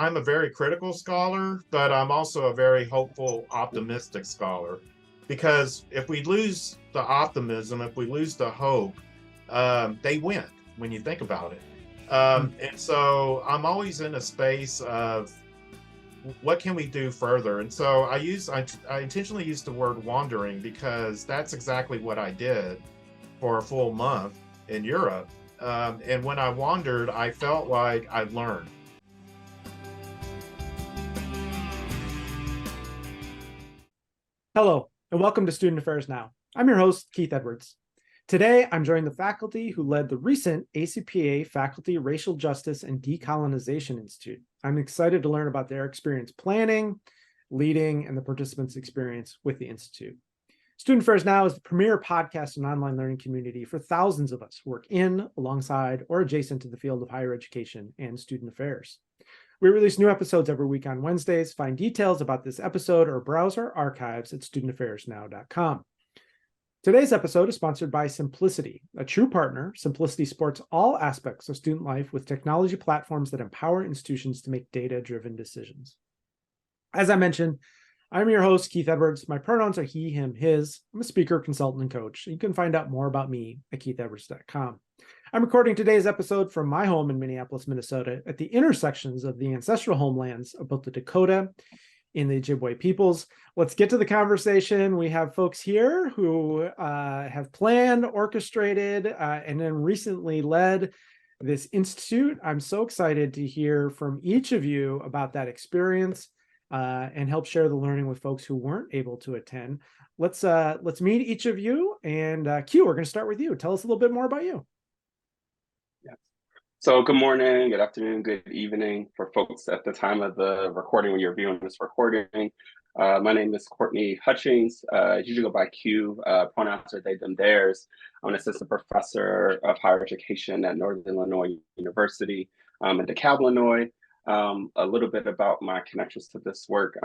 I'm a very critical scholar, but I'm also a very hopeful, optimistic scholar. Because if we lose the optimism, if we lose the hope, they win when you think about it. And so I'm always in a space of what can we do further? And so I intentionally used the word wandering because that's exactly what I did for a full month in Europe. And when I wandered, I felt like I learned. Hello, and welcome to Student Affairs Now. I'm your host, Keith Edwards. Today, I'm joining the faculty who led the recent ACPA Faculty Racial Justice and Decolonization Institute. I'm excited to learn about their experience planning, leading, and the participants' experience with the Institute. Student Affairs Now is the premier podcast and online learning community for thousands of us who work in, alongside, or adjacent to the field of higher education and student affairs. We release new episodes every week on Wednesdays. Find details about this episode or browse our archives at studentaffairsnow.com. Today's episode is sponsored by Simplicity. A true partner, Simplicity supports all aspects of student life with technology platforms that empower institutions to make data-driven decisions. As I mentioned, I'm your host, Keith Edwards. My pronouns are he, him, his. I'm a speaker, consultant, and coach. You can find out more about me at keithedwards.com. I'm recording today's episode from my home in Minneapolis, Minnesota, at the intersections of the ancestral homelands of both the Dakota and the Ojibwe peoples. Let's get to the conversation. We have folks here who have planned, orchestrated, and then recently led this institute. I'm so excited to hear from each of you about that experience and help share the learning with folks who weren't able to attend. Let's meet each of you. And Q, we're going to start with you. Tell us a little bit more about you. So good morning, good afternoon, good evening for folks at the time of the recording when you're viewing this recording. My name is Quortne Hutchings. I usually go by Q. Pronouns are they, them, theirs. I'm an assistant professor of higher education at Northern Illinois University in DeKalb, Illinois. A little bit about my connections to this work.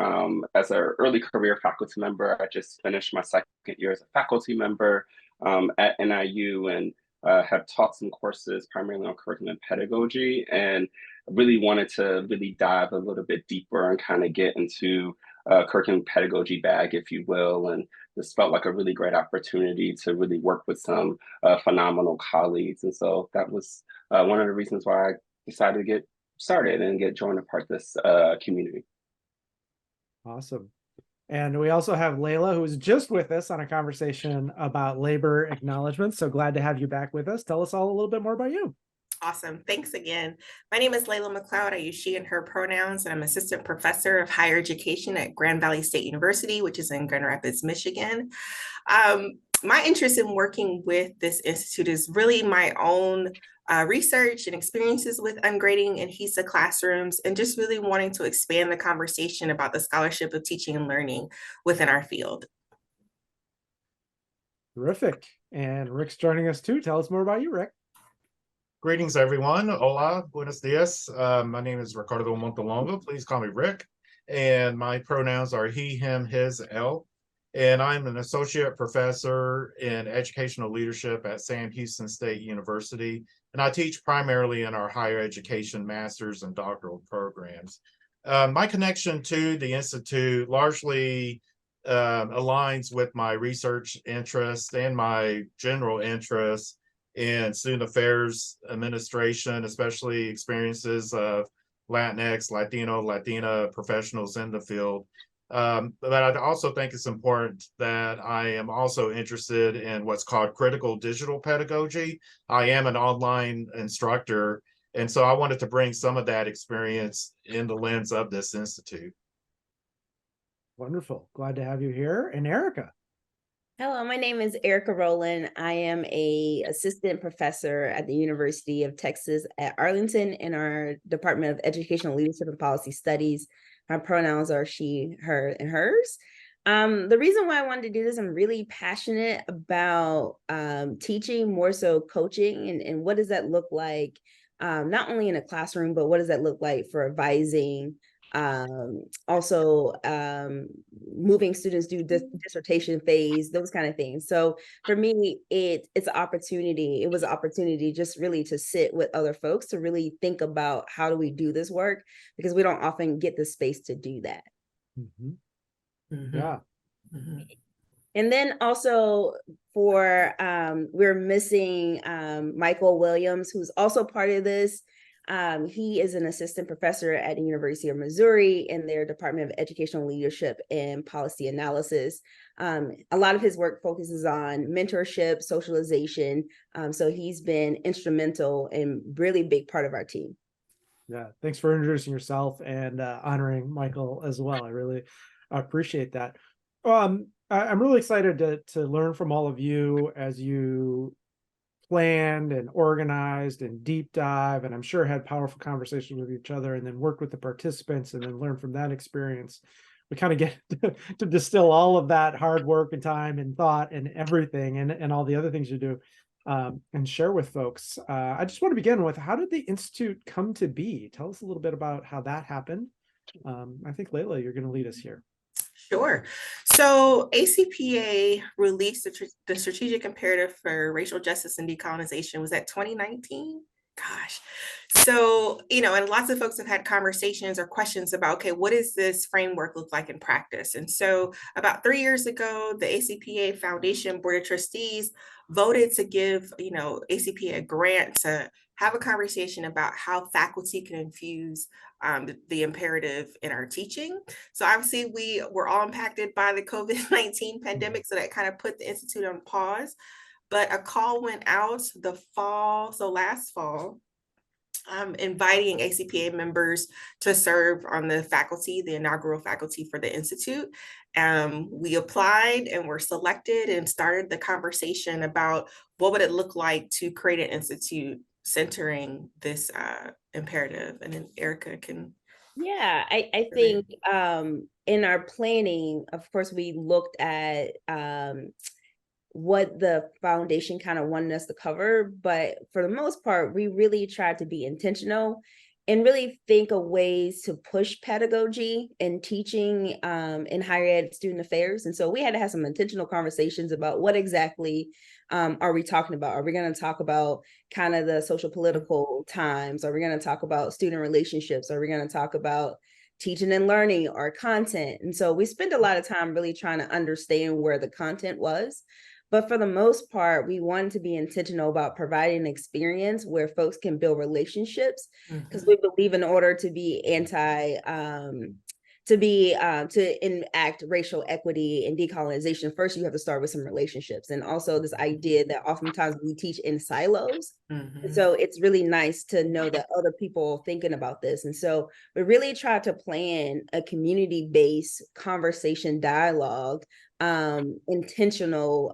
As an early career faculty member, I just finished my second year as a faculty member at NIU and have taught some courses primarily on curriculum and pedagogy, and really wanted to really dive a little bit deeper and kind of get into curriculum pedagogy bag, if you will. And this felt like a really great opportunity to really work with some phenomenal colleagues. And so that was one of the reasons why I decided to get started and join a part of this community. Awesome. And we also have Laila, who is just with us on a conversation about labor acknowledgments. So glad to have you back with us. Tell us all a little bit more about you. Awesome. Thanks again. My name is Laila McCloud. I use she and her pronouns, and I'm assistant professor of higher education at Grand Valley State University, which is in Grand Rapids, Michigan. My interest in working with this institute is really my own research and experiences with ungrading in HESA classrooms, and just really wanting to expand the conversation about the scholarship of teaching and learning within our field. Terrific. And Rick's joining us too. Tell us more about you, Rick. Greetings, everyone. Hola, buenos dias. My name is Ricardo Montelongo. Please call me Rick. And my pronouns are he, him, his, el. And I'm an associate professor in educational leadership at Sam Houston State University. And I teach primarily in our higher education master's and doctoral programs. My connection to the Institute largely aligns with my research interests and my general interests in student affairs administration, especially experiences of Latinx, Latino, Latina professionals in the field. But I also think it's important that I am also interested in what's called critical digital pedagogy. I am an online instructor, and so I wanted to bring some of that experience in the lens of this institute. Wonderful. Glad to have you here. And Ericka. Hello, my name is Ericka Roland. I am an assistant professor at the University of Texas at Arlington in our Department of Educational Leadership and Policy Studies. My pronouns are she, her, and hers. The reason why I wanted to do this, I'm really passionate about teaching, more so coaching, and what does that look like, not only in a classroom, but what does that look like for advising Also moving students through dissertation phase, those kind of things. So for me, it's an opportunity. It was an opportunity just really to sit with other folks to really think about how do we do this work, because we don't often get the space to do that. Yeah. And then also for we're missing Michael Williams, who's also part of this. He is an assistant professor at the University of Missouri in their Department of Educational Leadership and Policy Analysis. A lot of his work focuses on mentorship, socialization. So he's been instrumental and really big part of our team. Yeah, thanks for introducing yourself and honoring Michael as well. I really appreciate that. I'm really excited to learn from all of you as you planned and organized and deep dive, and I'm sure had powerful conversations with each other, and then worked with the participants and then learn from that experience. We kind of get to distill all of that hard work and time and thought and everything and all the other things you do and share with folks. I just want to begin with, how did the Institute come to be? Tell us a little bit about how that happened. I think Laila, you're going to lead us here. Sure. So ACPA released the strategic imperative for racial justice and decolonization. Was that 2019? Gosh. So, and lots of folks have had conversations or questions about, okay, what does this framework look like in practice? And so about 3 years ago, the ACPA Foundation Board of Trustees voted to give, ACPA a grant to have a conversation about how faculty can infuse the imperative in our teaching. So obviously we were all impacted by the COVID-19 pandemic, so that kind of put the Institute on pause. But a call went out last fall, inviting ACPA members to serve on the faculty, the inaugural faculty for the Institute. We applied and were selected and started the conversation about what would it look like to create an institute centering this imperative. And then Ericka can. Yeah, I think in our planning, of course, we looked at what the foundation kind of wanted us to cover, but for the most part, we really tried to be intentional and really think of ways to push pedagogy and teaching in higher ed student affairs. And so we had to have some intentional conversations about what exactly are we talking about? Are we going to talk about kind of the social political times? Are we going to talk about student relationships? Are we going to talk about teaching and learning or content? And so we spent a lot of time really trying to understand where the content was. But for the most part, we wanted to be intentional about providing an experience where folks can build relationships, because we believe in order to be to enact racial equity and decolonization, first you have to start with some relationships. And also this idea that oftentimes we teach in silos. And so it's really nice to know that other people are thinking about this. And so we really tried to plan a community-based conversation dialogue, intentional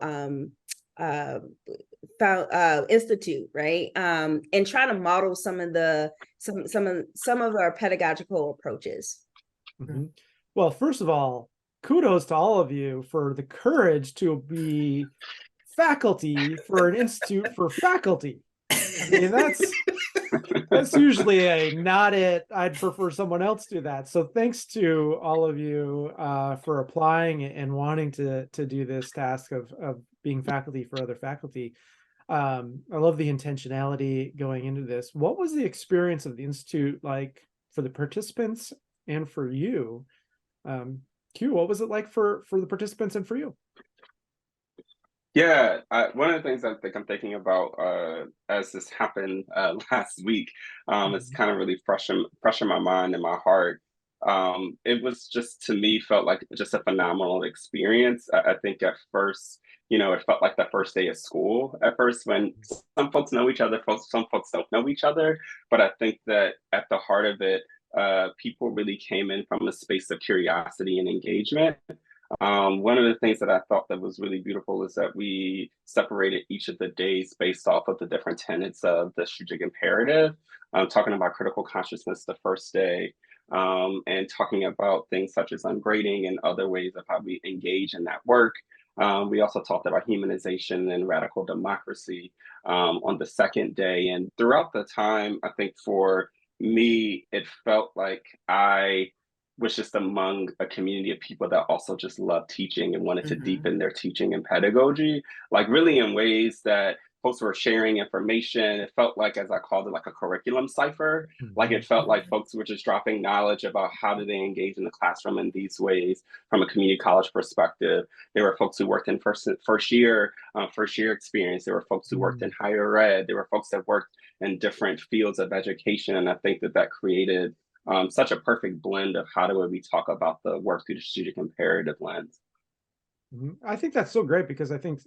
institute, right? And try to model some of our pedagogical approaches. Well, first of all, kudos to all of you for the courage to be faculty for an institute for faculty. I mean, that's usually a not it. I'd prefer someone else do that. So thanks to all of you for applying and wanting to do this task of being faculty for other faculty. I love the intentionality going into this. What was the experience of the Institute like for the participants and for you? Q, what was it like for the participants and for you? Yeah, one of the things I think I'm thinking about as this happened last week, it's kind of really fresh in my mind and my heart. It was just, to me, felt like just a phenomenal experience. I think at first, it felt like the first day of school at first, when some folks know each other, some folks don't know each other. But I think that at the heart of it, people really came in from a space of curiosity and engagement. One of the things that I thought that was really beautiful is that we separated each of the days based off of the different tenets of the strategic imperative, talking about critical consciousness the first day, and talking about things such as ungrading and other ways of how we engage in that work. We also talked about humanization and radical democracy on the second day. And throughout the time, I think for me, it felt like I was just among a community of people that also just loved teaching and wanted to deepen their teaching and pedagogy, like really in ways that folks were sharing information. It felt like, as I called it, like a curriculum cipher. Like it felt like folks were just dropping knowledge about how do they engage in the classroom in these ways from a community college perspective. There were folks who worked in first year experience. There were folks who worked in higher ed. There were folks that worked in different fields of education. And I think that created such a perfect blend of how do we talk about the work through the strategic imperative lens. I think that's so great, because I think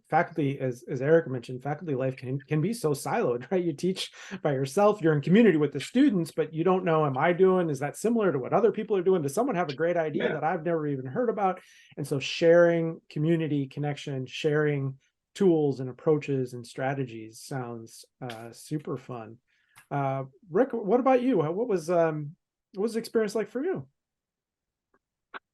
faculty, as Ericka mentioned, faculty life can be so siloed, right? You teach by yourself, you're in community with the students, but you don't know, am I doing, is that similar to what other people are doing? Does someone have a great idea that I've never even heard about? And so sharing community connection, sharing tools and approaches and strategies sounds super fun. Rick, what about you? What was the experience like for you?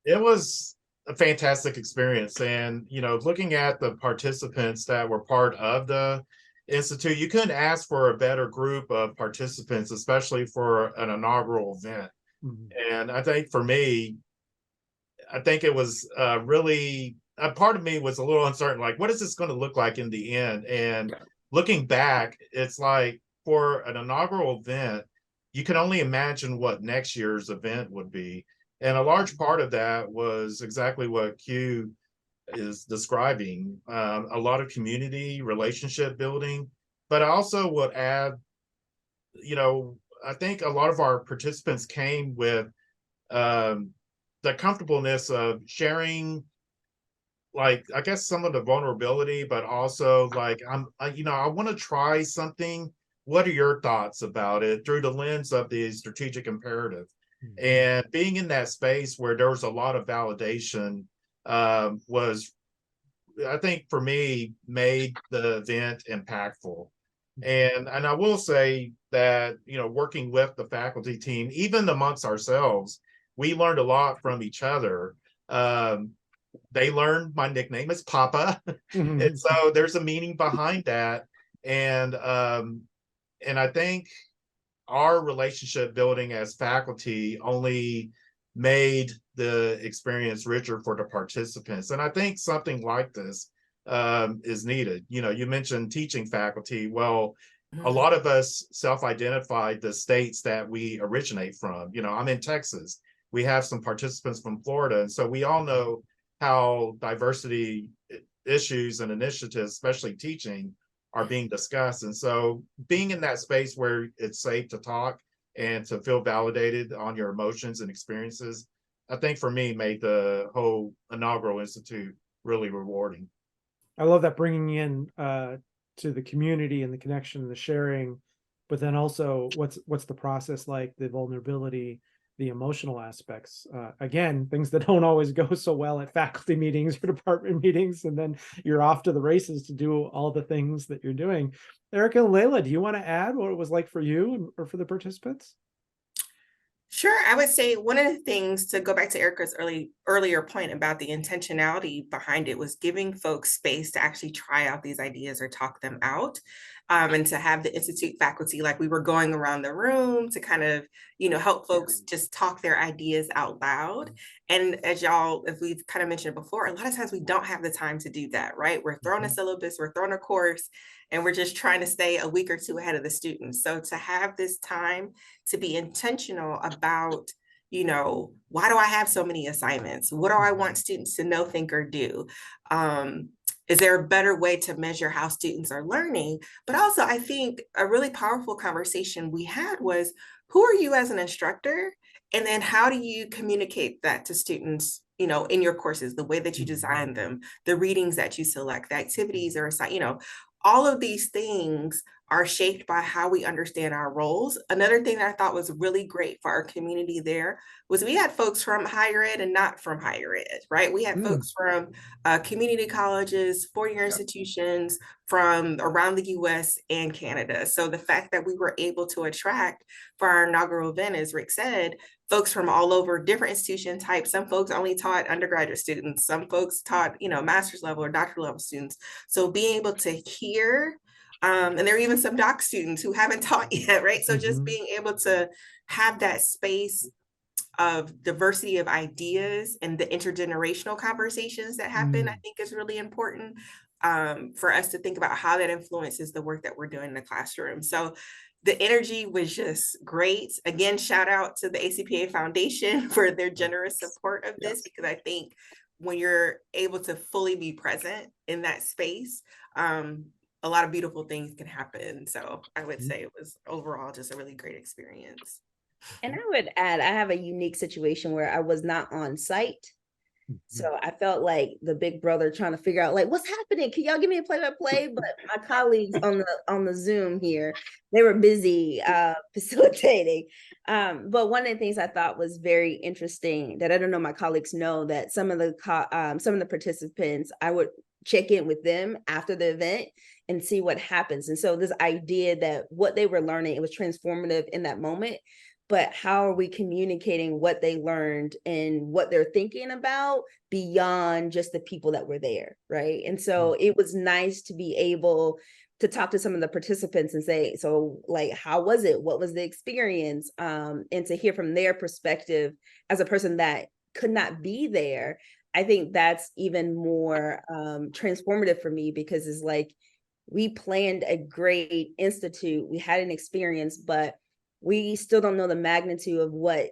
It was a fantastic experience. And, looking at the participants that were part of the Institute, you couldn't ask for a better group of participants, especially for an inaugural event. And I think for me, it was really, a part of me was a little uncertain, like, what is this going to look like in the end? And looking back, it's like, for an inaugural event, you can only imagine what next year's event would be. And a large part of that was exactly what Q is describing, a lot of community relationship building. But I also would add, I think a lot of our participants came with the comfortableness of sharing, like, I guess some of the vulnerability, but also like, I want to try something. What are your thoughts about it through the lens of the strategic imperative? And being in that space where there was a lot of validation was, I think for me, made the event impactful. And I will say that, working with the faculty team, even amongst ourselves, we learned a lot from each other. They learned my nickname is Papa. And so there's a meaning behind that. And I think our relationship building as faculty only made the experience richer for the participants. And I think something like this is needed. You mentioned teaching faculty. Well, a lot of us self-identified the states that we originate from. I'm in Texas. We have some participants from Florida. And so we all know how diversity issues and initiatives, especially teaching, are being discussed. And so being in that space where it's safe to talk and to feel validated on your emotions and experiences, I think for me made the whole inaugural institute really rewarding. I love that, bringing in to the community and the connection and the sharing, but then also what's the process like, the vulnerability, the emotional aspects, again, things that don't always go so well at faculty meetings or department meetings, and then you're off to the races to do all the things that you're doing. Ericka and Laila, do you want to add what it was like for you or for the participants? Sure. I would say one of the things, to go back to Ericka's earlier point about the intentionality behind it, was giving folks space to actually try out these ideas or talk them out. And to have the Institute faculty, like we were going around the room to kind of, help folks just talk their ideas out loud. And as if we've kind of mentioned before, a lot of times we don't have the time to do that, right? We're throwing a syllabus, we're throwing a course, and we're just trying to stay a week or two ahead of the students. So to have this time to be intentional about, why do I have so many assignments? What do I want students to know, think, or do? Is there a better way to measure how students are learning? But also, I think a really powerful conversation we had was, who are you as an instructor? And then how do you communicate that to students, in your courses, the way that you design them, the readings that you select, the activities or all of these things are shaped by how we understand our roles. Another thing that I thought was really great for our community there was we had folks from higher ed and not from higher ed, right? We had folks from community colleges, four-year institutions, from around the US and Canada. So the fact that we were able to attract for our inaugural event, as Rick said, folks from all over, different institution types. Some folks only taught undergraduate students. Some folks taught, master's level or doctoral level students. So being able to hear, and there are even some doc students who haven't taught yet, right? So just being able to have that space of diversity of ideas and the intergenerational conversations that happen, I think is really important for us to think about how that influences the work that we're doing in the classroom. So the energy was just great. Again, shout out to the ACPA Foundation for their generous support of this, because I think when you're able to fully be present in that space, a lot of beautiful things can happen. So I would say it was overall just a really great experience. And I would add, I have a unique situation where I was not on site. So I felt like the big brother trying to figure out, like, what's happening? Can y'all give me a play-by-play? But my colleagues on the Zoom here, they were busy facilitating. But one of the things I thought was very interesting that I don't know my colleagues know, that some of the participants, I would check in with them after the event and see what happens. And so this idea that what they were learning, it was transformative in that moment. But how are we communicating what they learned and what they're thinking about beyond just the people that were there, right? And so it was nice to be able to talk to some of the participants and say, so like, how was it? What was the experience? And to hear from their perspective as a person that could not be there. I think that's even more transformative for me, because it's like, we planned a great institute, we had an experience, but we still don't know the magnitude of what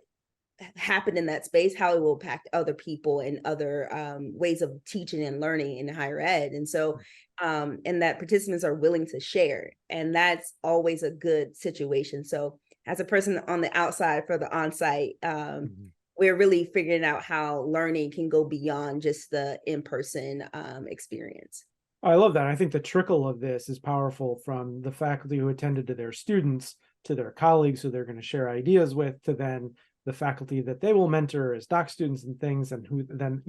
happened in that space, how it will impact other people and other ways of teaching and learning in higher ed. And so, and that participants are willing to share. And that's always a good situation. So as a person on the outside for the on-site, we're really figuring out how learning can go beyond just the in-person experience. I love that. I think the trickle of this is powerful, from the faculty who attended to their students, to their colleagues who they're going to share ideas with, to then the faculty that they will mentor as doc students and things, and who then,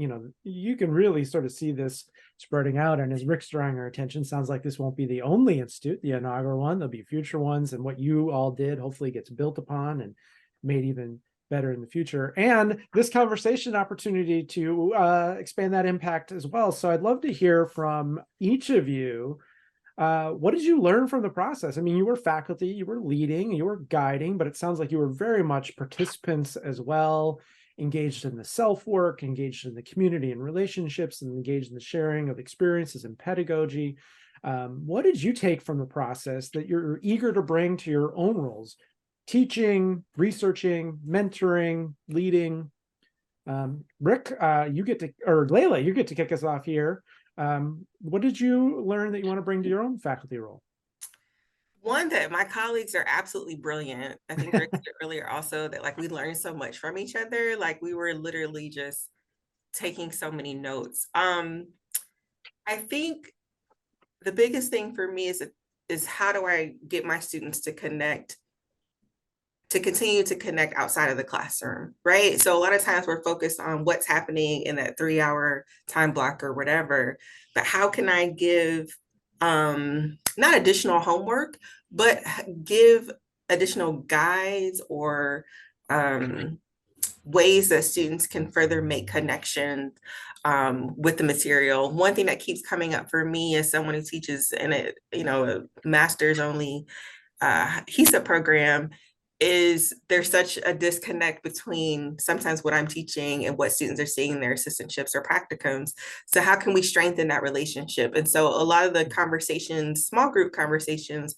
you can really sort of see this spreading out. And as Rick's drawing our attention, sounds like this won't be the only institute, the inaugural one. There'll be future ones, and what you all did hopefully gets built upon and made even better in the future. And this conversation opportunity to expand that impact as well. So I'd love to hear from each of you. What did you learn from the process? I mean, you were faculty, you were leading, you were guiding, but it sounds like you were very much participants as well, engaged in the self-work, engaged in the community and relationships, and engaged in the sharing of experiences and pedagogy. What did you take from the process that you're eager to bring to your own roles? Teaching, researching, mentoring, leading. Rick, you get to, or Laila, you get to kick us off here. What did you learn that you want to bring to your own faculty role? One, that my colleagues are absolutely brilliant. I think Rick said earlier also that like we learned so much from each other. Like we were literally just taking so many notes. I think the biggest thing for me is how do I get my students to continue to connect outside of the classroom, right? So a lot of times we're focused on what's happening in that 3-hour time block or whatever, but how can I give not additional homework, but give additional guides or ways that students can further make connections with the material. One thing that keeps coming up for me as someone who teaches in a master's only HESA program is there's such a disconnect between sometimes what I'm teaching and what students are seeing in their assistantships or practicums. So how can we strengthen that relationship? And so a lot of the conversations, small group conversations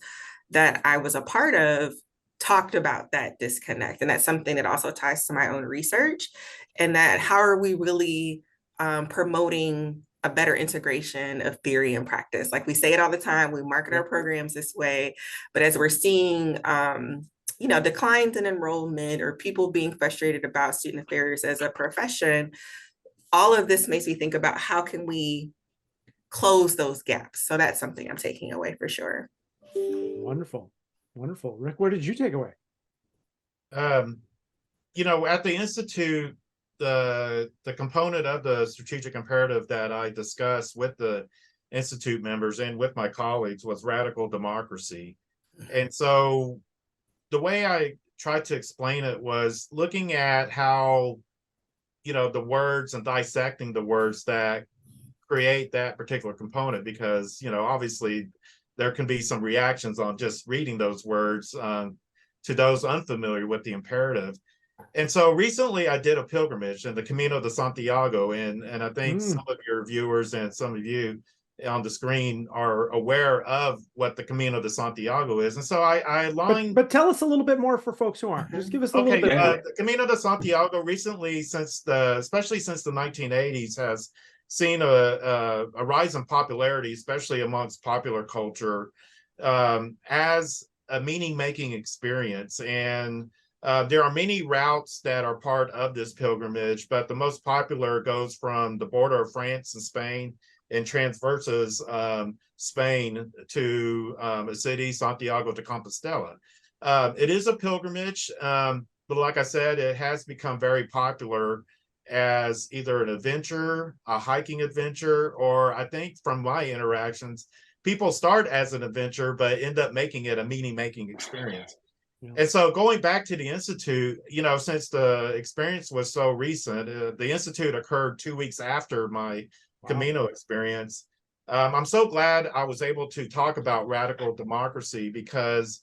that I was a part of talked about that disconnect. And that's something that also ties to my own research, and that how are we really promoting a better integration of theory and practice? Like we say it all the time, we market our programs this way, but as we're seeing declines in enrollment or people being frustrated about student affairs as a profession, all of this makes me think about how can we close those gaps. So that's something I'm taking away for sure. Wonderful. Wonderful. Rick, what did you take away? At the Institute, the component of the strategic imperative that I discussed with the Institute members and with my colleagues was radical democracy. And so the way I tried to explain it was looking at how, the words and dissecting the words that create that particular component, because, obviously there can be some reactions on just reading those words to those unfamiliar with the imperative. And so recently I did a pilgrimage in the Camino de Santiago, and I think some of your viewers and some of you on the screen are aware of what the Camino de Santiago is. And so I aligned. But tell us a little bit more for folks who aren't. Just give us a little bit more. The Camino de Santiago recently, especially since the 1980s, has seen a rise in popularity, especially amongst popular culture, as a meaning-making experience. And there are many routes that are part of this pilgrimage, but the most popular goes from the border of France and Spain and transverses Spain to a city, Santiago de Compostela. It is a pilgrimage, but like I said, it has become very popular as either an adventure, a hiking adventure, or I think from my interactions, people start as an adventure, but end up making it a meaning-making experience. Yeah. And so going back to the Institute, since the experience was so recent, the Institute occurred 2 weeks after my Camino experience. I'm so glad I was able to talk about radical democracy because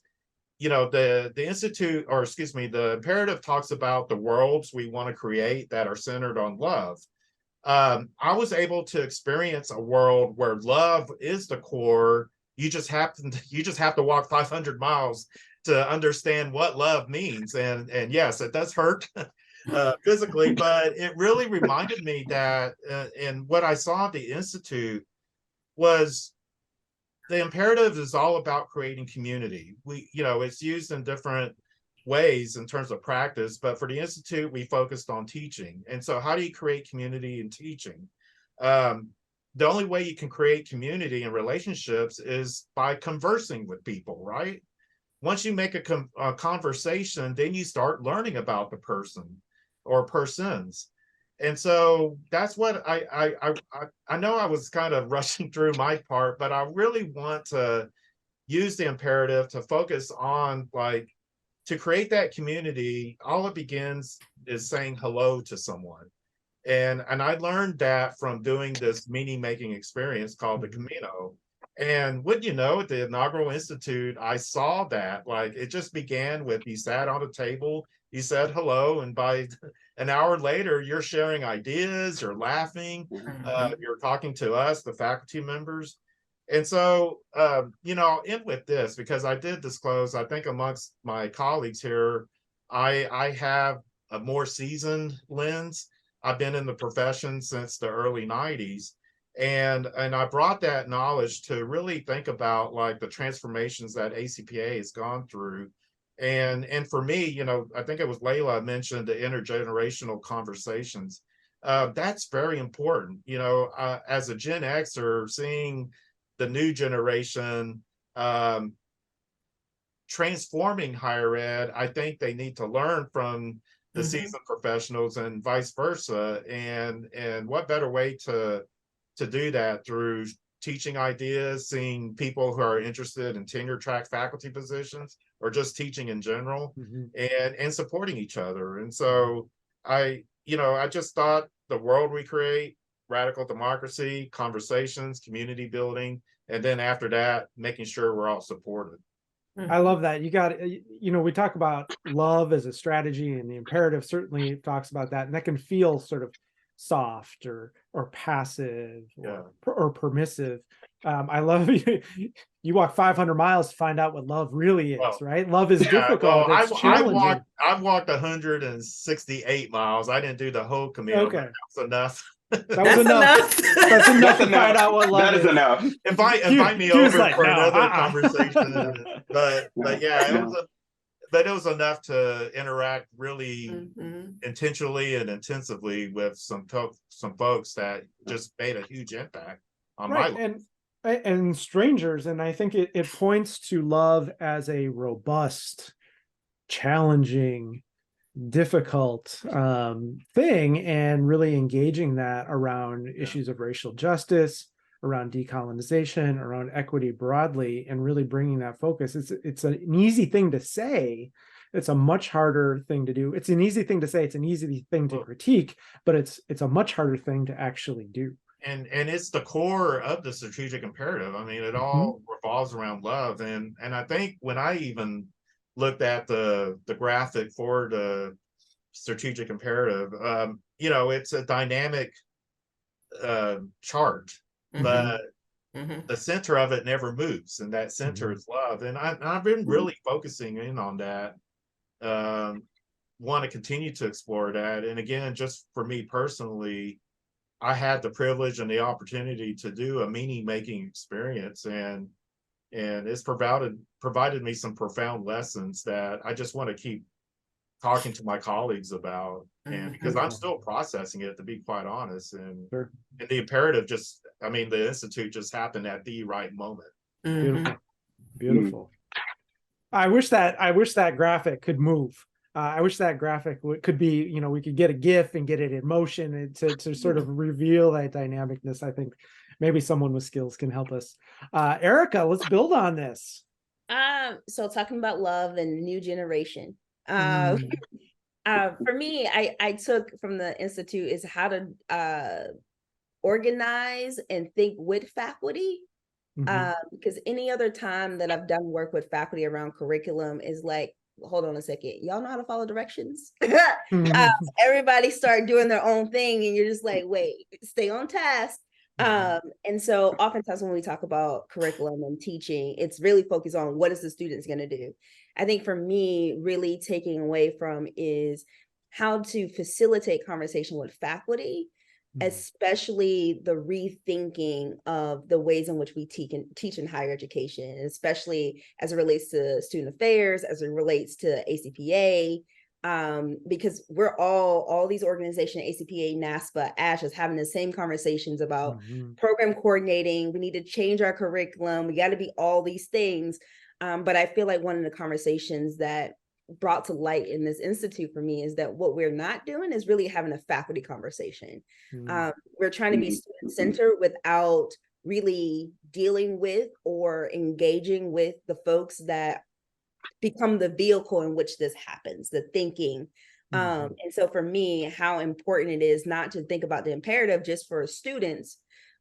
the Institute, or excuse me, the imperative talks about the worlds we want to create that are centered on love. I was able to experience a world where love is the core. You just have to walk 500 miles to understand what love means. And yes, it does hurt physically, but it really reminded me that, and what I saw at the Institute was the imperative is all about creating community. It's used in different ways in terms of practice, but for the Institute, we focused on teaching. And so how do you create community in teaching? The only way you can create community and relationships is by conversing with people, right? Once you make a conversation, then you start learning about the person or persons. And so that's what I know I was kind of rushing through my part, but I really want to use the imperative to focus on, like, to create that community. All it begins is saying hello to someone. And I learned that from doing this meaning-making experience called the Camino. And wouldn't you know, at the inaugural Institute, I saw that, like, it just began with, you sat on a table, you said hello, and by an hour later, you're sharing ideas, you're laughing, you're talking to us, the faculty members. And so, I'll end with this because I did disclose, I think amongst my colleagues here, I have a more seasoned lens. I've been in the profession since the early 90s. And I brought that knowledge to really think about, like, the transformations that ACPA has gone through. And for me, I think it was Laila mentioned the intergenerational conversations. That's very important. As a Gen Xer, seeing the new generation transforming higher ed, I think they need to learn from the seasoned professionals and vice versa. And what better way to do that through teaching ideas, seeing people who are interested in tenure track faculty positions or just teaching in general, and supporting each other. And so I just thought the world we create, radical democracy, conversations, community building, and then after that, making sure we're all supported. I love that. You got, we talk about love as a strategy, and the imperative certainly talks about that. And that can feel sort of soft or passive or permissive. I love you walk 500 miles to find out what love really is, right? Love is difficult. It's challenging. I've walked 168 miles. I didn't do the whole Camino. Okay. That's enough. That was enough. That's enough to find out what love is. That is enough. Invite me over for another conversation. But yeah, it was enough to interact really intentionally and intensively with some folks that just made a huge impact on my life. And strangers. And I think it points to love as a robust, challenging, difficult thing, and really engaging that around issues of racial justice, around decolonization, around equity broadly, and really bringing that focus. It's an easy thing to say. It's a much harder thing to do. It's an easy thing to say. It's an easy thing to critique, but it's a much harder thing to actually do. And it's the core of the strategic imperative. I mean, it all revolves around love. And I think when I even looked at the graphic for the strategic imperative. It's a dynamic chart, but the center of it never moves, and that center is love. And I've been really focusing in on that. Want to continue to explore that. And again, just for me personally, I had the privilege and the opportunity to do a meaning making experience, and it's provided me some profound lessons that I just want to keep talking to my colleagues about, and because I'm still processing it, to be quite honest. And the imperative the institute just happened at the right moment. Beautiful. I wish that graphic could move. I wish that graphic could be, we could get a GIF and get it in motion and to sort of reveal that dynamicness. I think maybe someone with skills can help us. Ericka, let's build on this. So talking about love and new generation. For me, I took from the Institute is how to organize and think with faculty. Because any other time that I've done work with faculty around curriculum is like, hold on a second, y'all know how to follow directions? Everybody start doing their own thing, and you're just like, wait, stay on task. And so oftentimes when we talk about curriculum and teaching, it's really focused on what is the students going to do. I think for me, really taking away from is how to facilitate conversation with faculty, especially the rethinking of the ways in which we teach in higher education, especially as it relates to student affairs, as it relates to ACPA, because we're all these organizations, ACPA, NASPA, ASH, is having the same conversations about program coordinating. We need to change our curriculum. We got to be all these things. But I feel like one of the conversations that brought to light in this institute for me is that what we're not doing is really having a faculty conversation. We're trying to be student-centered without really dealing with or engaging with the folks that become the vehicle in which this happens, the thinking. And so for me, how important it is not to think about the imperative just for students,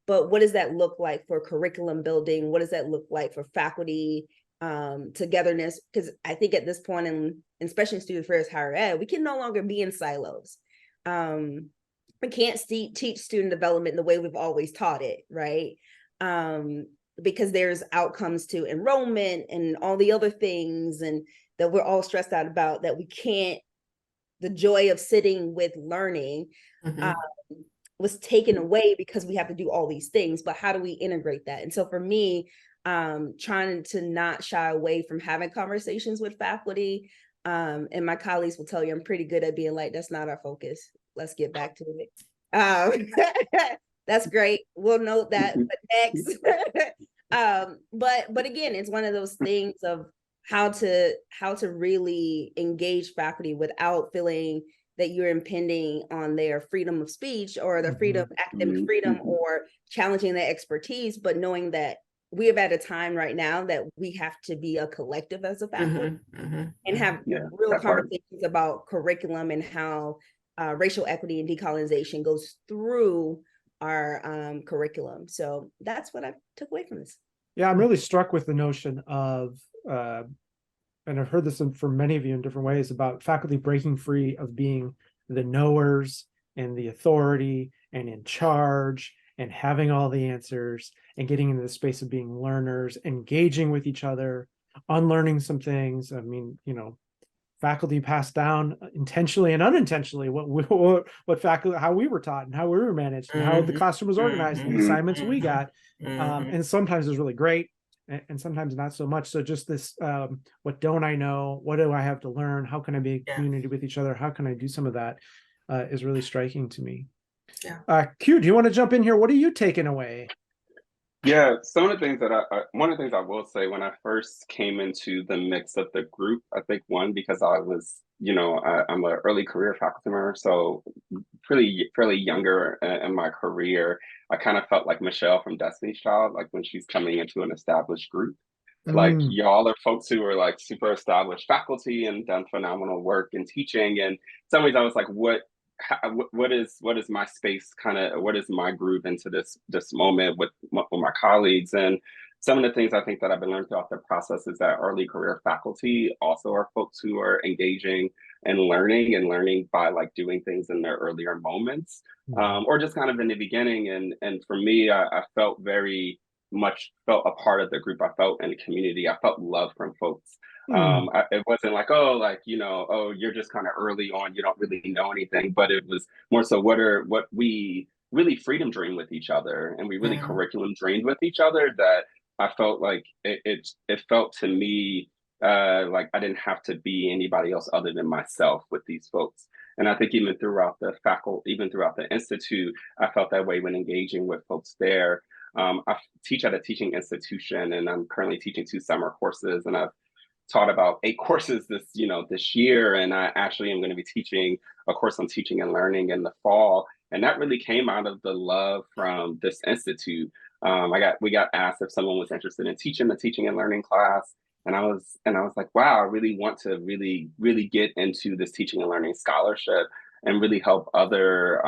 but what does that look like for curriculum building? What does that look like for faculty togetherness? Because I think at this point, and especially in student affairs, higher ed, we can no longer be in silos. We can't teach student development the way we've always taught it, right? Because there's outcomes to enrollment and all the other things, and that we're all stressed out about, that we can't, the joy of sitting with learning was taken away because we have to do all these things. But how do we integrate that? And so for me, trying to not shy away from having conversations with faculty. And my colleagues will tell you I'm pretty good at being like, that's not our focus. Let's get back to it. That's great. We'll note that. But next. But again, it's one of those things of how to really engage faculty without feeling that you're impinging on their freedom of speech or their freedom, academic freedom, or challenging their expertise, but knowing that we are at a time right now that we have to be a collective as a faculty and have real conversations about curriculum and how racial equity and decolonization goes through our curriculum. So that's what I took away from this. Yeah, I'm really struck with the notion of, and I've heard this from many of you in different ways, about faculty breaking free of being the knowers and the authority and in charge and having all the answers, and getting into the space of being learners, engaging with each other, unlearning some things. I mean, faculty passed down intentionally and unintentionally what faculty, how we were taught and how we were managed and how the classroom was organized and the assignments we got. And sometimes it was really great and sometimes not so much. So just this, what don't I know? What do I have to learn? How can I be a community with each other? How can I do some of that is really striking to me. Q, do you want to jump in here? What are you taking away? Yeah, some of the things that one of the things I will say, when I first came into the mix of the group, I think because I was, I'm an early career faculty member, so fairly younger in my career, I kind of felt like Michelle from Destiny's Child, like when she's coming into an established group. Like y'all are folks who are like super established faculty and done phenomenal work in teaching. And in some ways I was like, what is my space, kind of what is my groove into this moment with my colleagues? And some of the things I think that I've been learning throughout the process is that early career faculty also are folks who are engaging and learning by like doing things in their earlier moments, or just kind of in the beginning. And for me, I felt very much felt a part of the group. I felt in the community. I felt love from folks. It wasn't like, oh, like, you know, oh, you're just kind of early on, you don't really know anything, but it was more so what we really freedom dreamed with each other, and we really curriculum dreamed with each other, that I felt like it felt to me like I didn't have to be anybody else other than myself with these folks. And I think even throughout the faculty, even throughout the institute, I felt that way when engaging with folks there. I teach at a teaching institution, and I'm currently teaching 2 summer courses, and I've taught about 8 courses this year, and I actually am going to be teaching a course on teaching and learning in the fall. And that really came out of the love from this institute. We got asked if someone was interested in teaching the teaching and learning class, and I was like, wow, I really want to really get into this teaching and learning scholarship and really help other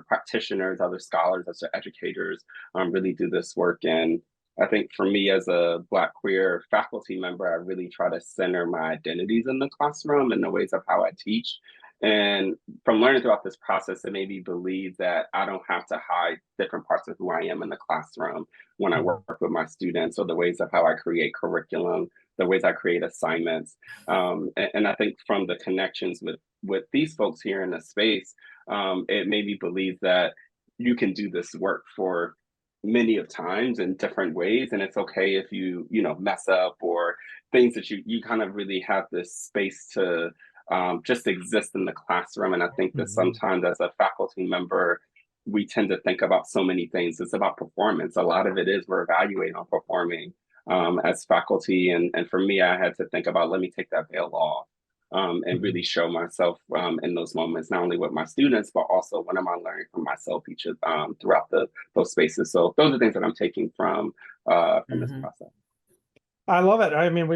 practitioners, other scholars, other educators really do this work. And I think for me as a Black queer faculty member, I really try to center my identities in the classroom and the ways of how I teach. And from learning throughout this process, it made me believe that I don't have to hide different parts of who I am in the classroom when I work with my students, or the ways of how I create curriculum, the ways I create assignments. And I think from the connections with these folks here in the space, it made me believe that you can do this work for many of times in different ways, and it's okay if you mess up, or things that you kind of really have this space to just exist in the classroom. And I think that sometimes as a faculty member, we tend to think about so many things. It's about performance. A lot of it is we're evaluating on performing as faculty. And for me, I had to think about, let me take that veil off and really show myself in those moments, not only with my students, but also when am I learning from myself throughout those spaces. So those are things that I'm taking from this process. I love it. I mean,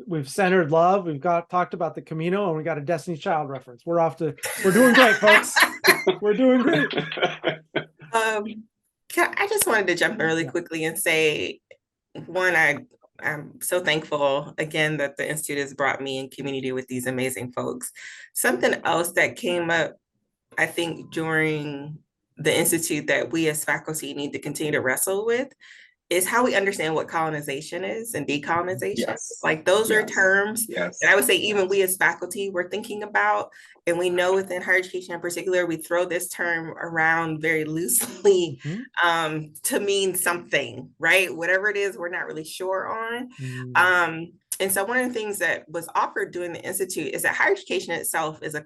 we've centered love. We've talked about the Camino, and we got a Destiny's Child reference. We're doing great, folks. We're doing great. I just wanted to jump in really quickly and say, one, I'm so thankful again that the Institute has brought me in community with these amazing folks. Something else that came up, I think, during the Institute that we as faculty need to continue to wrestle with is how we understand what colonization is and decolonization. Yes. Like those are terms that I would say even we as faculty we're thinking about, and we know within higher education in particular, we throw this term around very loosely to mean something, right? Whatever it is, we're not really sure on. And so one of the things that was offered during the Institute is that higher education itself is a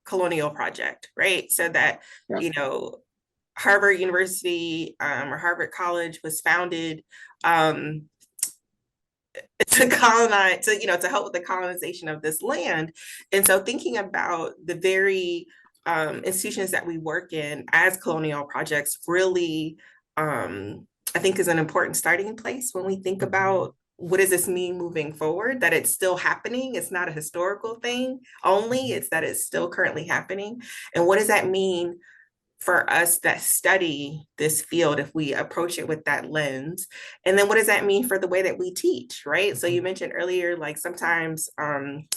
colonial project, right? So that, Harvard University or Harvard College was founded to colonize, to help with the colonization of this land. And so thinking about the very institutions that we work in as colonial projects really, I think is an important starting place when we think about what does this mean moving forward, that it's still happening. It's not a historical thing only, it's that it's still currently happening. And what does that mean for us that study this field if we approach it with that lens? And then what does that mean for the way that we teach, right? So you mentioned earlier, like sometimes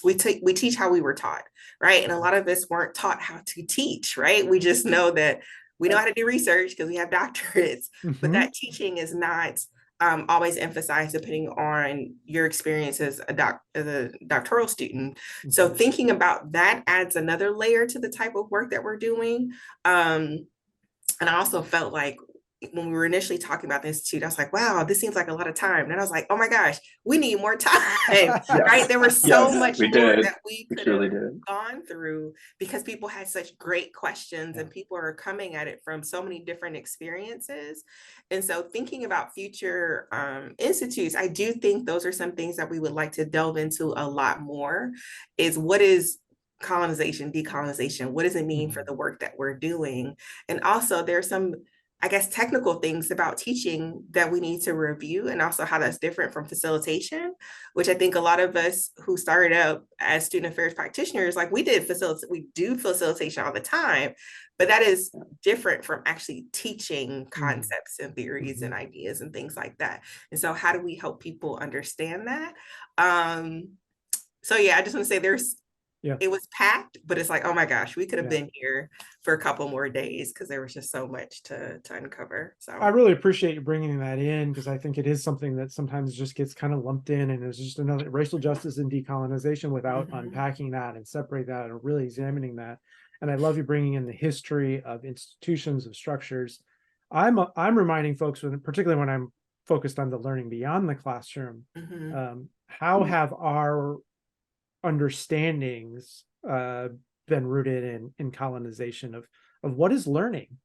we teach how we were taught, right? And a lot of us weren't taught how to teach, right? We just know that we know how to do research because we have doctorates, but that teaching is not always emphasized depending on your experience as a doctoral student. So thinking about that adds another layer to the type of work that we're doing. And I also felt like when we were initially talking about the Institute, I was like, wow, this seems like a lot of time. And I was like, oh my gosh, we need more time, right? There was so much more that we could have gone through because people had such great questions and people are coming at it from so many different experiences. And so thinking about future institutes, I do think those are some things that we would like to delve into a lot more, is what is colonization, decolonization? What does it mean for the work that we're doing? And also there's some I guess, technical things about teaching that we need to review, and also how that's different from facilitation, which I think a lot of us who started out as student affairs practitioners, like we do facilitation all the time, but that is different from actually teaching concepts and theories and ideas and things like that. And so how do we help people understand that? So yeah, I just want to say it was packed, but it's like, oh my gosh, we could have been here for a couple more days because there was just so much to uncover. So I really appreciate you bringing that in, because I think it is something that sometimes just gets kind of lumped in, and it's just another racial justice and decolonization without unpacking that and separate that and really examining that. And I love you bringing in the history of institutions, of structures. I'm reminding folks, particularly when I'm focused on the learning beyond the classroom, how have our understandings been rooted in colonization of what is learning,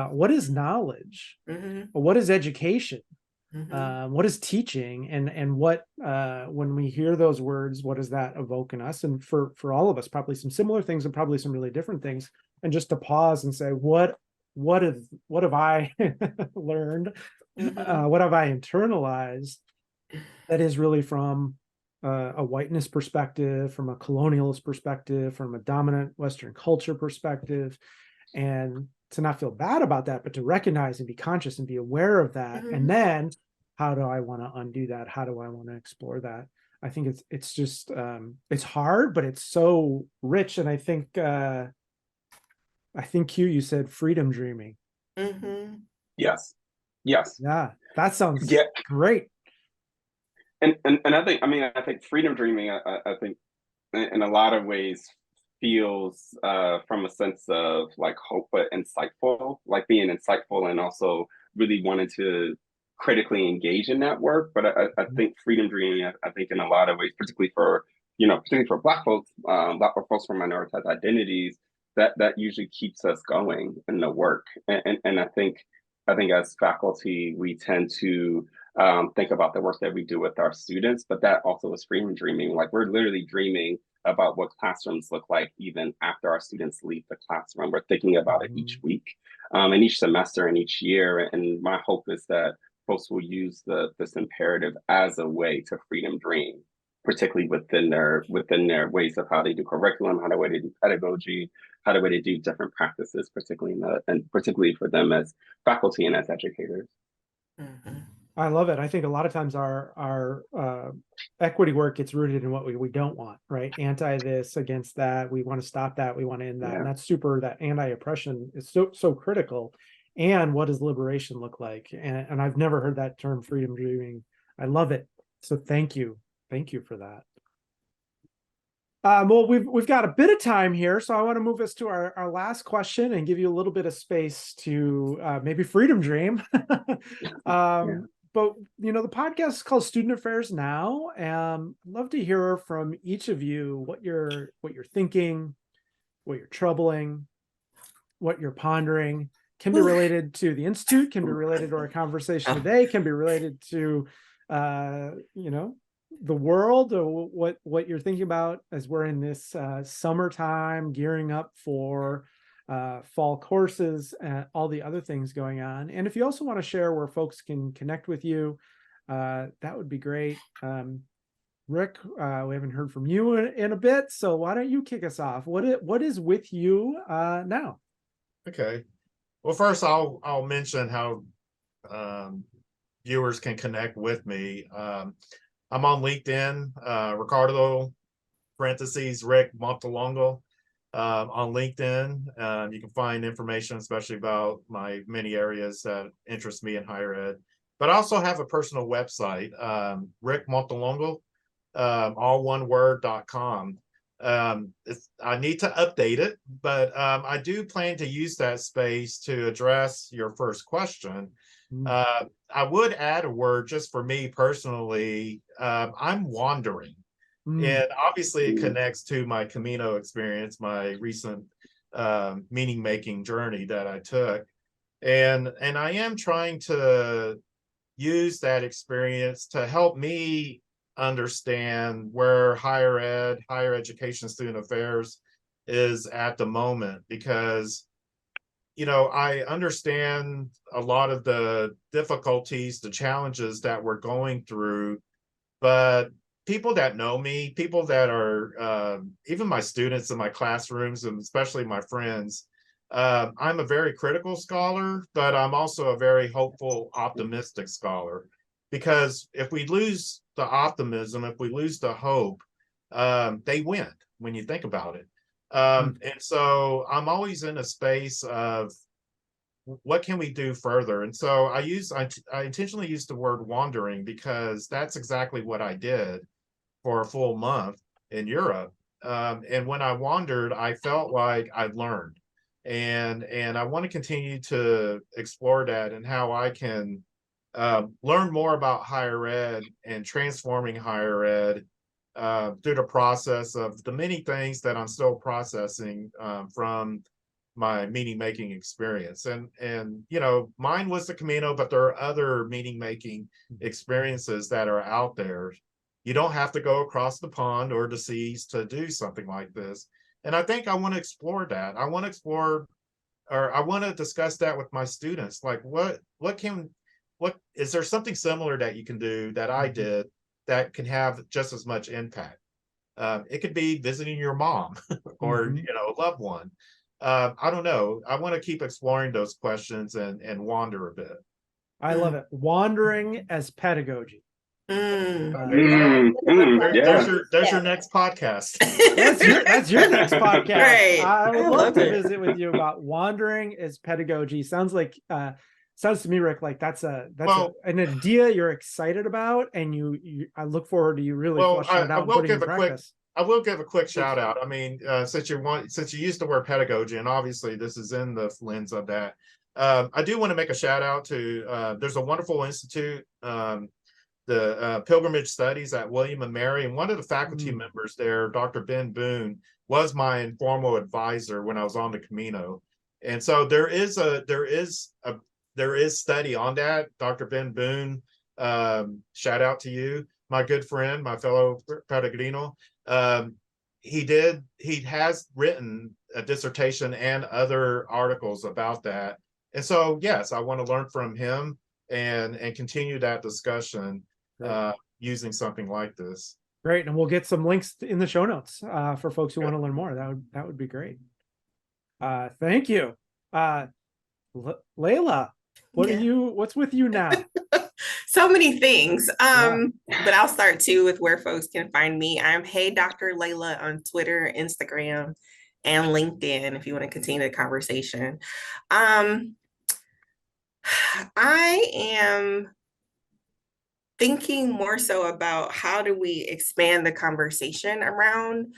what is knowledge, what is education, what is teaching, and what when we hear those words, what does that evoke in us? And for all of us, probably some similar things and probably some really different things. And just to pause and say, what have I learned? What have I internalized that is really from a whiteness perspective, from a colonialist perspective, from a dominant Western culture perspective, and to not feel bad about that, but to recognize and be conscious and be aware of that. And then how do I want to undo that? How do I want to explore that? I think it's just it's hard, but it's so rich. And I think Q, you said freedom dreaming. Yes. Yeah, that sounds great. And I think freedom dreaming, I think in a lot of ways feels from a sense of like hope, but insightful, like being insightful and also really wanting to critically engage in that work. But I think freedom dreaming, I think in a lot of ways, particularly for Black folks, Black folks from minoritized identities, that usually keeps us going in the work. And I think as faculty, we tend to think about the work that we do with our students, but that also is freedom dreaming. Like we're literally dreaming about what classrooms look like even after our students leave the classroom. We're thinking about it each week, and each semester and each year. And my hope is that folks will use this imperative as a way to freedom dream, particularly within their ways of how they do curriculum, how they do pedagogy, how they do different practices, particularly for them as faculty and as educators. I love it. I think a lot of times our equity work gets rooted in what we don't want, right? Anti this, against that. We want to stop that. We want to end that. And that's that anti-oppression is so critical. And what does liberation look like? And I've never heard that term, freedom dreaming. I love it. So thank you. Thank you for that. Well, we've got a bit of time here, so I want to move us to our last question and give you a little bit of space to maybe freedom dream. But the podcast is called Student Affairs Now. I'd love to hear from each of you what you're thinking, what you're troubling, what you're pondering. Can be related to the Institute, can be related to our conversation today, can be related to the world, or what you're thinking about as we're in this summertime, gearing up for fall courses, all the other things going on. And if you also want to share where folks can connect with you, that would be great. Rick, we haven't heard from you in a bit, so why don't you kick us off? What is with you now? Okay. Well, first I'll mention how viewers can connect with me. I'm on LinkedIn, Ricardo Rick Montelongo on LinkedIn. You can find information, especially about my many areas that interest me in higher ed. But I also have a personal website, Rick Montelongo, all one word.com. I need to update it, but I do plan to use that space to address your first question. I would add a word just for me personally. I'm wandering, and obviously it connects to my Camino experience, my recent meaning-making journey that I took, and I am trying to use that experience to help me understand where higher education, student affairs is at the moment, because I understand a lot of the difficulties, the challenges that we're going through, but people that know me, people that are even my students in my classrooms, and especially my friends, I'm a very critical scholar, but I'm also a very hopeful, optimistic scholar. Because if we lose the optimism, if we lose the hope, they win when you think about it. And so I'm always in a space of what can we do further? And so I intentionally use the word wandering because that's exactly what I did for a full month in Europe. And when I wandered, I felt like I learned. And I want to continue to explore that and how I can learn more about higher ed and transforming higher ed through the process of the many things that I'm still processing from my meaning making experience. And mine was the Camino, but there are other meaning making experiences that are out there. You don't have to go across the pond or the seas to do something like this. And I think I want to explore that. I want to discuss that with my students. Like what is there something similar that you can do that I did that can have just as much impact? It could be visiting your mom or a loved one. I don't know. I want to keep exploring those questions and wander a bit. I love it. Wandering as pedagogy. There's your next podcast. That's your next podcast. Right. I would love to visit with you about wandering as pedagogy. Sounds to me, Rick, like that's an idea you're excited about, and I look forward to you really fleshing it out and putting it in practice. I will give a quick shout out. I mean, since you used the word pedagogy, and obviously this is in the lens of that, I do want to make a shout out to there's a wonderful institute, the Pilgrimage Studies at William and Mary, and one of the faculty members there, Dr. Ben Boone, was my informal advisor when I was on the Camino. And so there is study on that. Dr. Ben Boone, shout out to you, my good friend, my fellow Peregrino. He has written a dissertation and other articles about that. And so, yes, I want to learn from him and continue that discussion using something like this. Great. And we'll get some links in the show notes for folks who want to learn more. That would be great. Thank you. Laila, what's with you now? So many things. But I'll start too with where folks can find me. I'm Hey Dr. Laila on Twitter, Instagram, and LinkedIn if you want to continue the conversation. I am thinking more so about how do we expand the conversation around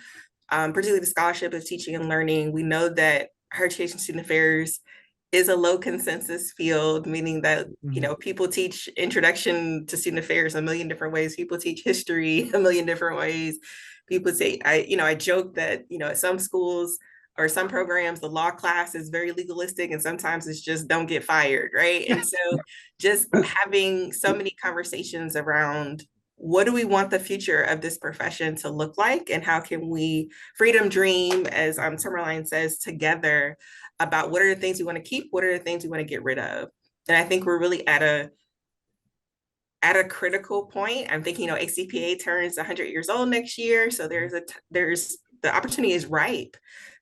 particularly the scholarship of teaching and learning. We know that higher education student affairs is a low consensus field, meaning that, people teach introduction to student affairs a million different ways. People teach history a million different ways. People say, I joke that, at some schools or some programs, the law class is very legalistic and sometimes it's just don't get fired, right? And so just having so many conversations around what do we want the future of this profession to look like, and how can we freedom dream, as Summerline says, together about what are the things we want to keep, what are the things we want to get rid of. And I think we're really at a critical point. I'm thinking, ACPA turns 100 years old next year, so there's the opportunity is ripe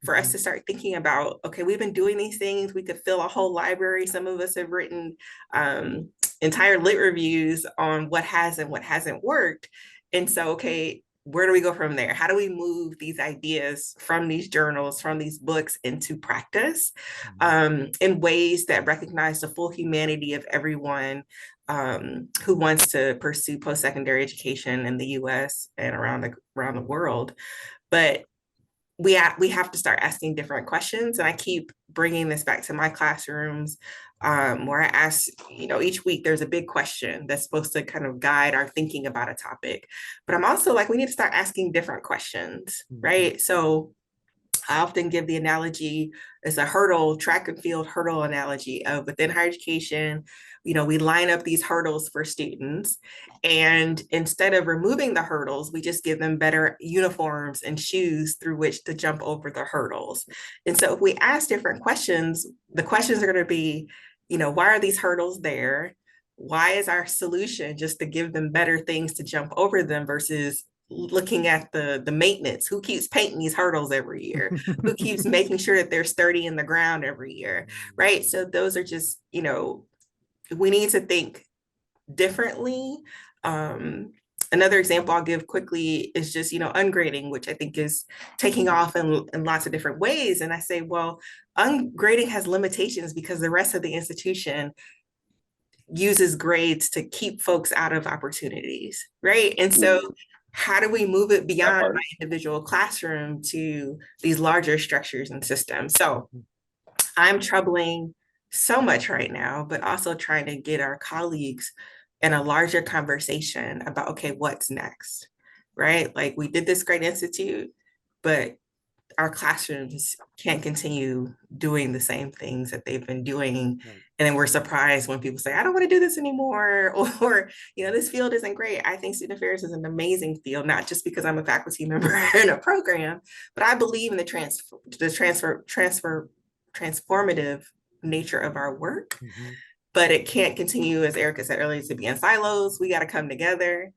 for us to start thinking about, okay, we've been doing these things. We could fill a whole library. Some of us have written entire lit reviews on what has and what hasn't worked. And so, okay, where do we go from there? How do we move these ideas from these journals, from these books into practice in ways that recognize the full humanity of everyone who wants to pursue post-secondary education in the US and around the world? But we have to start asking different questions. And I keep bringing this back to my classrooms where I ask, each week there's a big question that's supposed to kind of guide our thinking about a topic. But I'm also like, we need to start asking different questions, right? So I often give the analogy as a hurdle, track and field hurdle analogy of within higher education, we line up these hurdles for students. And instead of removing the hurdles, we just give them better uniforms and shoes through which to jump over the hurdles. And so if we ask different questions, the questions are going to be, why are these hurdles there? Why is our solution just to give them better things to jump over them versus looking at the maintenance? Who keeps painting these hurdles every year? Who keeps making sure that they're sturdy in the ground every year, right? So those are just, we need to think differently. Another example I'll give quickly is just, ungrading, which I think is taking off in lots of different ways. And I say, well, ungrading has limitations because the rest of the institution uses grades to keep folks out of opportunities, right? And so how do we move it beyond my individual classroom to these larger structures and systems? So I'm troubling so much right now, but also trying to get our colleagues in a larger conversation about, okay, what's next, right? Like we did this great institute, but our classrooms can't continue doing the same things that they've been doing. Right. And then we're surprised when people say, I don't want to do this anymore, or, this field isn't great. I think student affairs is an amazing field, not just because I'm a faculty member in a program, but I believe in the transformative nature of our work. Mm-hmm. But it can't continue, as Ericka said earlier, to be in silos. We got to come together.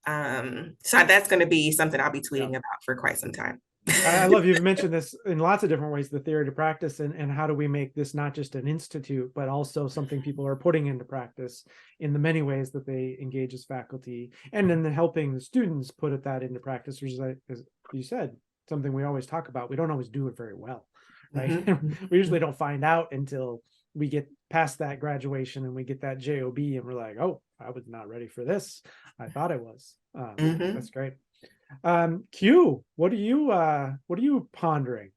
So that's going to be something I'll be tweeting about for quite some time. I love you've mentioned this in lots of different ways, the theory to practice, and how do we make this not just an institute, but also something people are putting into practice in the many ways that they engage as faculty, and then helping the students put that into practice, which is, as you said, something we always talk about. We don't always do it very well, right? Mm-hmm. We usually don't find out until we get past that graduation and we get that JOB and we're like, oh, I was not ready for this. I thought I was. That's great. Q, what are you pondering?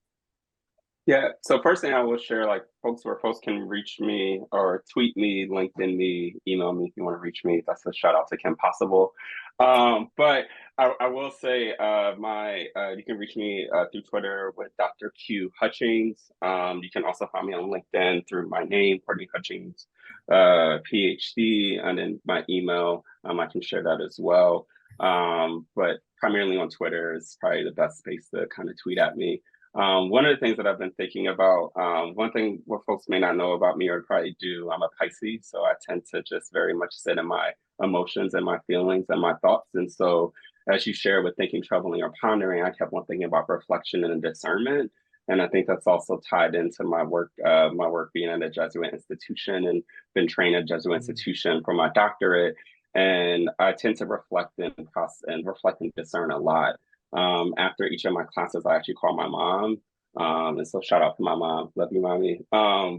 Yeah, so first thing I will share, like folks can reach me or tweet me, LinkedIn me, email me if you want to reach me. That's a shout out to Kim Possible. But I will say you can reach me through Twitter with Dr. Q Hutchings. You can also find me on LinkedIn through my name, Quortne Hutchings, PhD, and then my email. I can share that as well. But primarily on Twitter is probably the best space to kind of tweet at me. One of the things that I've been thinking about, one thing what folks may not know about me or probably do, I'm a Pisces, so I tend to just very much sit in my emotions and my feelings and my thoughts. And so as you share with thinking, troubling, or pondering, I kept on thinking about reflection and discernment. And I think that's also tied into my work being at a Jesuit institution and been trained at a Jesuit institution for my doctorate. And I tend to reflect and discern a lot. After each of my classes, I actually call my mom. And so shout out to my mom. Love you, mommy. I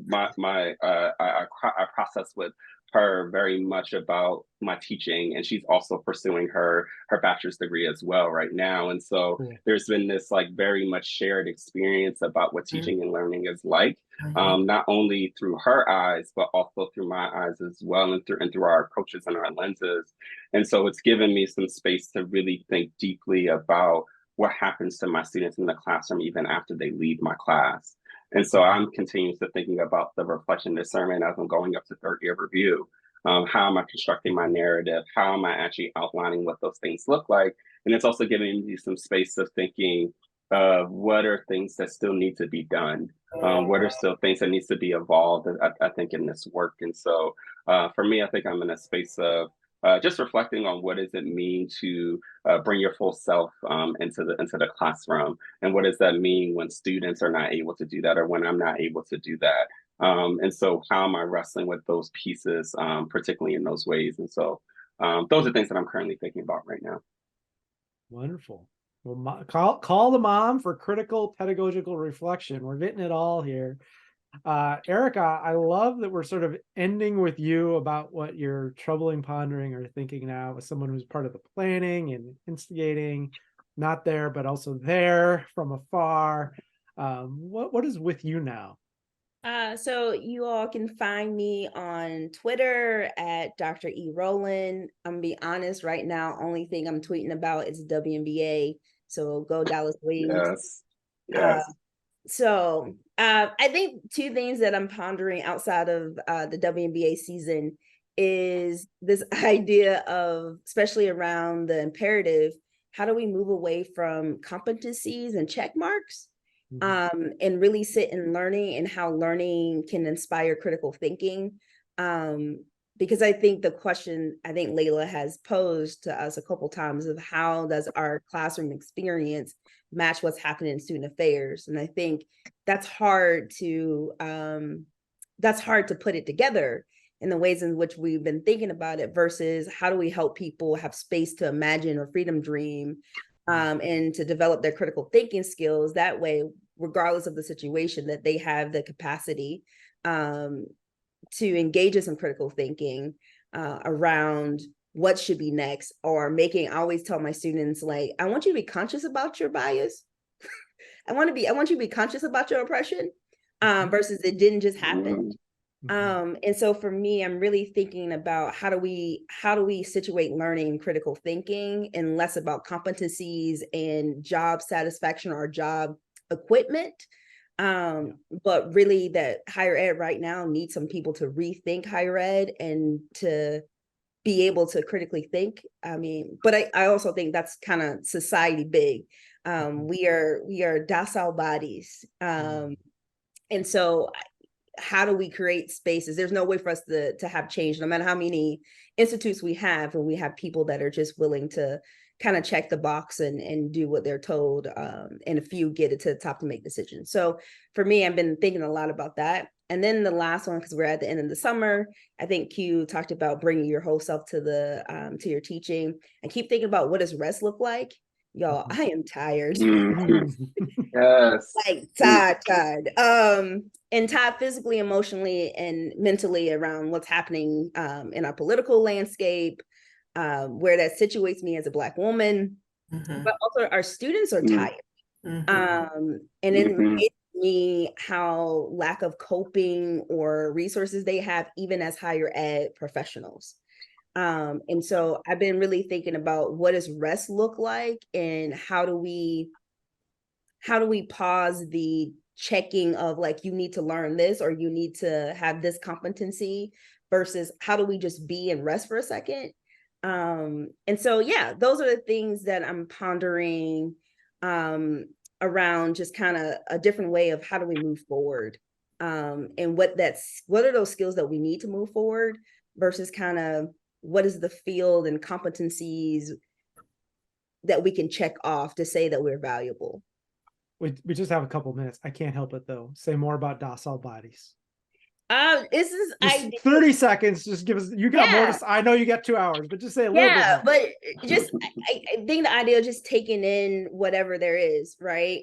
process with her very much about my teaching, and she's also pursuing her bachelor's degree as well right now. And so there's been this like very much shared experience about what teaching and learning is like, not only through her eyes, but also through my eyes as well, and through our approaches and our lenses. And so it's given me some space to really think deeply about what happens to my students in the classroom even after they leave my class. And so I'm continuously thinking about the reflection discernment as I'm going up to third year review. How am I constructing my narrative? How am I actually outlining what those things look like? And it's also giving me some space of thinking of what are things that still need to be done? What are still things that needs to be evolved, I think, in this work? And so for me, I think I'm in a space of just reflecting on what does it mean to bring your full self into the classroom, and what does that mean when students are not able to do that, or when I'm not able to do that, and so how am I wrestling with those pieces, particularly in those ways? And so those are things that I'm currently thinking about right now. Wonderful. Well, call the mom for critical pedagogical reflection. We're getting it all here. Ericka, I love that we're sort of ending with you about what you're troubling, pondering, or thinking now as someone who's part of the planning and instigating, not there, but also there from afar. What is with you now? So you all can find me on Twitter at Dr. E. Roland. I'm gonna be honest, right now, only thing I'm tweeting about is WNBA. So go Dallas Wings. Yes. So I think two things that I'm pondering outside of the WNBA season is this idea of, especially around the imperative, how do we move away from competencies and check marks, and really sit in learning and how learning can inspire critical thinking? Because I think the question I think Laila has posed to us a couple times of how does our classroom experience match what's happening in student affairs? And I think that's hard to put it together in the ways in which we've been thinking about it versus how do we help people have space to imagine or freedom dream, and to develop their critical thinking skills. That way, regardless of the situation, that they have the capacity to engage in some critical thinking around what should be next, or making, I always tell my students, like, I want you to be conscious about your bias. I want you to be conscious about your oppression, versus it didn't just happen. And so for me, I'm really thinking about how do we situate learning and critical thinking, and less about competencies and job satisfaction or job equipment. But really that higher ed right now needs some people to rethink higher ed and to be able to critically think. I mean, but I also think that's kind of society big. We are docile bodies. And so how do we create spaces? There's no way for us to have change, no matter how many institutes we have, and we have people that are just willing to kind of check the box and do what they're told, and a few get it to the top to make decisions. So for me, I've been thinking a lot about that. And then the last one, because we're at the end of the summer, I think Q talked about bringing your whole self to your teaching, and keep thinking about, what does rest look like? Y'all, I am tired. Yes. Like tired. And tired physically, emotionally, and mentally around what's happening in our political landscape, where that situates me as a Black woman, but also our students are tired. And it makes me how lack of coping or resources they have, even as higher ed professionals. And so I've been really thinking about, what does rest look like, and how do we pause the checking of, like, you need to learn this or you need to have this competency, versus how do we just be and rest for a second? And so, yeah, those are the things that I'm pondering around just kind of a different way of how do we move forward, and what are those skills that we need to move forward, versus kind of what is the field and competencies that we can check off to say that we're valuable. We just have a couple minutes. I can't help it though. Say more about docile bodies. This is just 30 seconds. Just give us. You got more. I know you got 2 hours, but just say a little bit more. But just I think the idea of just taking in whatever there is, right?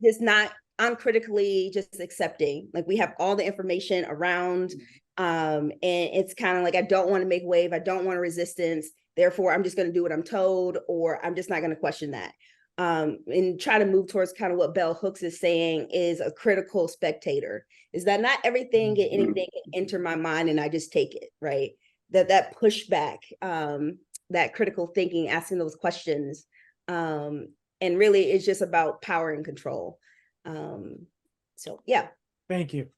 Just not uncritically just accepting. Like, we have all the information around, and it's kind of like, I don't want to make wave. I don't want a resistance. Therefore, I'm just going to do what I'm told, or I'm just not going to question that. And try to move towards kind of what Bell Hooks is saying is a critical spectator, is that not everything and anything can enter my mind and I just take it, right? That pushback, that critical thinking, asking those questions, and really it's just about power and control. So yeah. Thank you.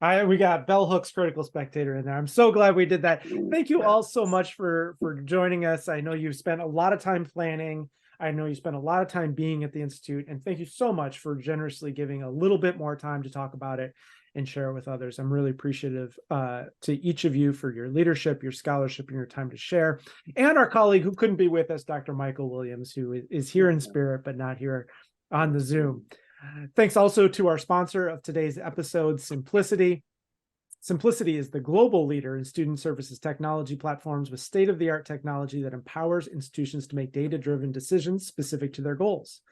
We got Bell Hooks critical spectator in there. I'm so glad we did that. Thank you all so much for joining us. I know you've spent a lot of time planning. I know you spent a lot of time being at the Institute, and thank you so much for generously giving a little bit more time to talk about it and share it with others. I'm really appreciative to each of you for your leadership, your scholarship, and your time to share. And our colleague who couldn't be with us, Dr. Michael Williams, who is here in spirit, but not here on the Zoom. Thanks also to our sponsor of today's episode, Simplicity. Simplicity is the global leader in student services technology platforms with state-of-the-art technology that empowers institutions to make data-driven decisions specific to their goals.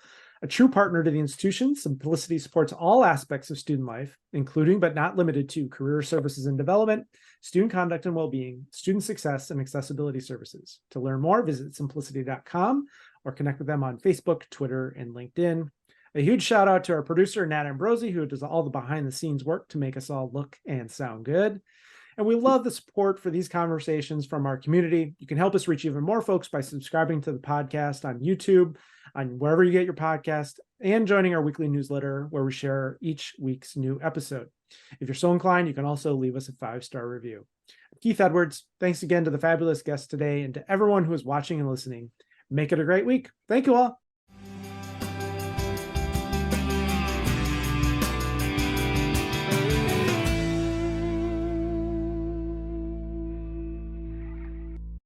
A true partner to the institution, Simplicity supports all aspects of student life, including but not limited to career services and development, student conduct and well-being, student success, and accessibility services. To learn more, visit simplicity.com or connect with them on Facebook, Twitter, and LinkedIn. A huge shout out to our producer, Nat Ambrosi, who does all the behind the scenes work to make us all look and sound good. And we love the support for these conversations from our community. You can help us reach even more folks by subscribing to the podcast on YouTube, on wherever you get your podcast, and joining our weekly newsletter where we share each week's new episode. If you're so inclined, you can also leave us a 5-star review. I'm Keith Edwards. Thanks again to the fabulous guests today and to everyone who is watching and listening. Make it a great week. Thank you all.